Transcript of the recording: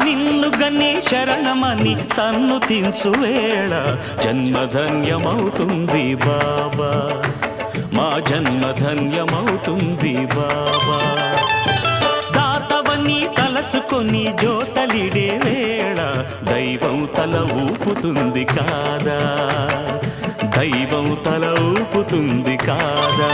నిన్ను గని శరణమని సన్నుతించు వేళ జన్మధన్యమవుతుంది బాబా, మా జన్మధన్యమవుతుంది బాబా. దాతవని తలచుకొని జోతలిడే వేళ దైవం తల ఊపుతుంది కాదా, దైవం తల ఊపుతుంది కాదా.